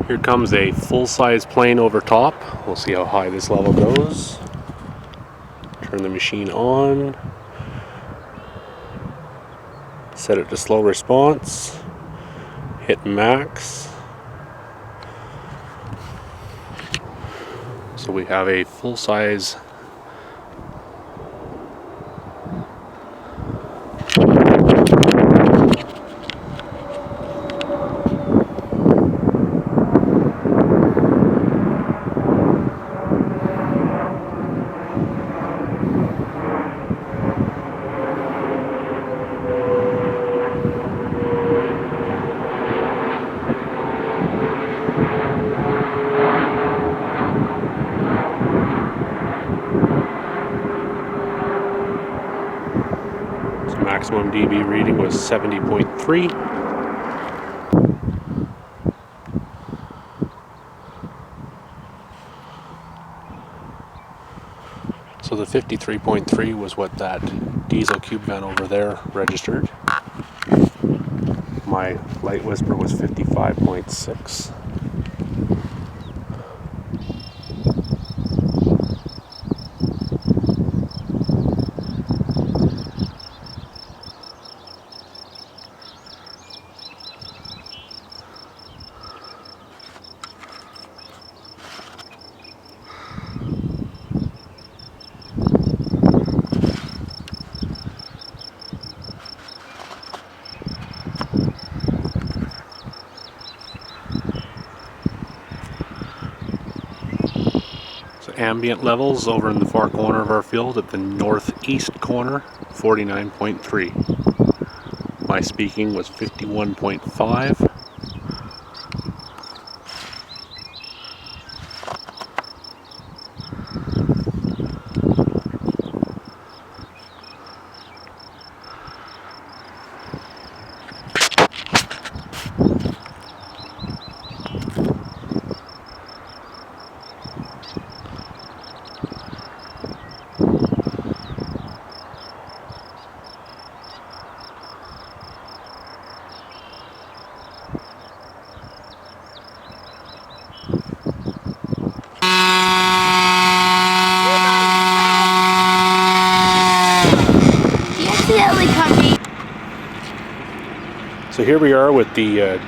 Here comes a full-size plane over top. We'll see how high this level goes. Turn the machine on. Set it to slow response. Hit max. So we have a full-size maximum dB reading was 70.3. So the 53.3 was what that diesel cube van over there registered. My light whisper was 55.6. Ambient levels over in the far corner of our field at the northeast corner, 49.3. My speaking was 51.5. So here we are with the